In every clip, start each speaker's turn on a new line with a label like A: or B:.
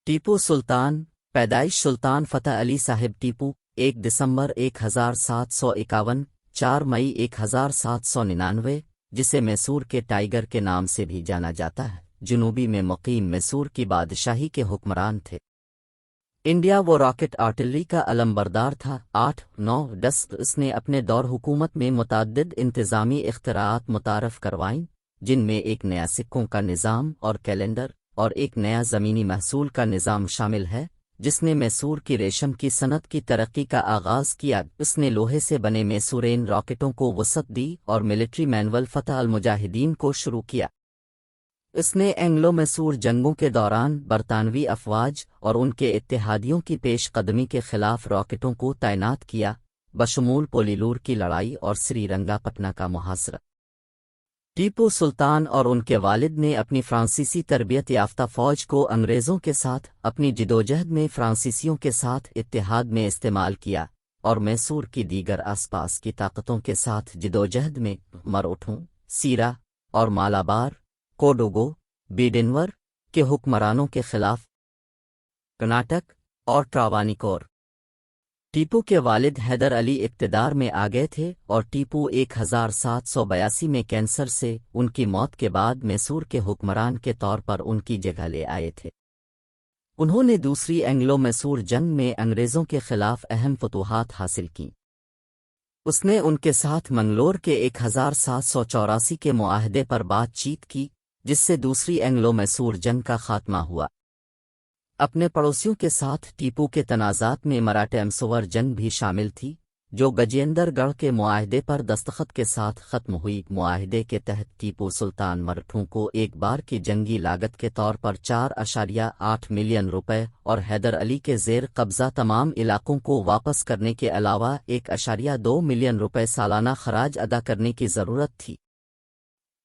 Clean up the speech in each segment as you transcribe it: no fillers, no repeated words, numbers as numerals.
A: ٹیپو سلطان پیدائش سلطان فتح علی صاحب ٹیپو 1 دسمبر 1751 4 مئی 1799 جسے میسور کے ٹائیگر کے نام سے بھی جانا جاتا ہے جنوبی میں مقیم میسور کی بادشاہی کے حکمران تھے۔ انڈیا وہ راکٹ آرٹلری کا علمبردار تھا۔ 8-9 اس نے اپنے دور حکومت میں متعدد انتظامی اختراعات متعارف کروائیں، جن میں ایک نیا سکوں کا نظام اور کیلنڈر اور ایک نیا زمینی محصول کا نظام شامل ہے، جس نے میسور کی ریشم کی صنعت کی ترقی کا آغاز کیا۔ اس نے لوہے سے بنے میسورین راکٹوں کو وسعت دی اور ملٹری مینول فتح المجاہدین کو شروع کیا۔ اس نے اینگلو میسور جنگوں کے دوران برطانوی افواج اور ان کے اتحادیوں کی پیش قدمی کے خلاف راکٹوں کو تعینات کیا، بشمول پولیلور کی لڑائی اور سری رنگا پٹنا کا محاصرہ۔ ٹیپو سلطان اور ان کے والد نے اپنی فرانسیسی تربیت یافتہ فوج کو انگریزوں کے ساتھ اپنی جدوجہد میں فرانسیسیوں کے ساتھ اتحاد میں استعمال کیا اور میسور کی دیگر آس پاس کی طاقتوں کے ساتھ جدوجہد میں مروٹھوں، سیرا اور مالابار، کوڈوگو، بیڈنور کے حکمرانوں کے خلاف کرناٹک اور ٹراوانکور۔ ٹیپو کے والد حیدر علی اقتدار میں آ گئے تھے اور ٹیپو 1782 میں کینسر سے ان کی موت کے بعد میسور کے حکمران کے طور پر ان کی جگہ لے آئے تھے۔ انہوں نے دوسری اینگلو میسور جنگ میں انگریزوں کے خلاف اہم فتوحات حاصل کیں۔ اس نے ان کے ساتھ منگلور کے 1784 کے معاہدے پر بات چیت کی، جس سے دوسری اینگلو میسور جنگ کا خاتمہ ہوا۔ اپنے پڑوسیوں کے ساتھ ٹیپو کے تنازعات میں مراٹھا امسور جنگ بھی شامل تھی، جو گجیندر گڑھ کے معاہدے پر دستخط کے ساتھ ختم ہوئی۔ معاہدے کے تحت ٹیپو سلطان مراٹھوں کو ایک بار کی جنگی لاگت کے طور پر 4.8 ملین روپے اور حیدر علی کے زیر قبضہ تمام علاقوں کو واپس کرنے کے علاوہ 1.2 ملین روپے سالانہ خراج ادا کرنے کی ضرورت تھی۔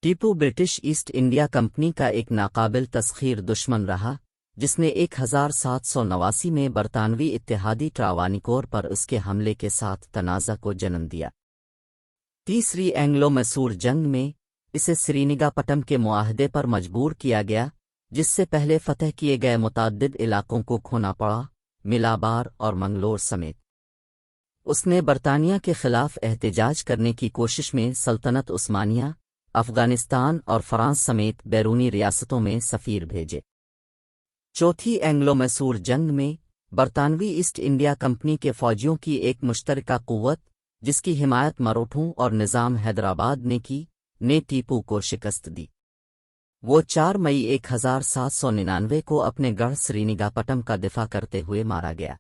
A: Tipu British East India company کا ایک ناقابل تسخیر دشمن رہا، جس نے 1789 میں برطانوی اتحادی ٹراوانکور پر اس کے حملے کے ساتھ تنازع کو جنم دیا۔ تیسری اینگلو میسور جنگ میں اسے سرینگا پٹم کے معاہدے پر مجبور کیا گیا، جس سے پہلے فتح کیے گئے متعدد علاقوں کو کھونا پڑا، ملابار اور منگلور سمیت۔ اس نے برطانیہ کے خلاف احتجاج کرنے کی کوشش میں سلطنت عثمانیہ، افغانستان اور فرانس سمیت بیرونی ریاستوں میں سفیر بھیجے۔ چوتھی اینگلو میسور جنگ میں برطانوی ایسٹ انڈیا کمپنی کے فوجیوں کی ایک مشترکہ قوت، جس کی حمایت مروٹھوں اور نظام حیدرآباد نے کی، نے ٹیپو کو شکست دی۔ وہ 4 مئی 1799 کو اپنے گڑھ سرینگا پٹم کا دفاع کرتے ہوئے مارا گیا۔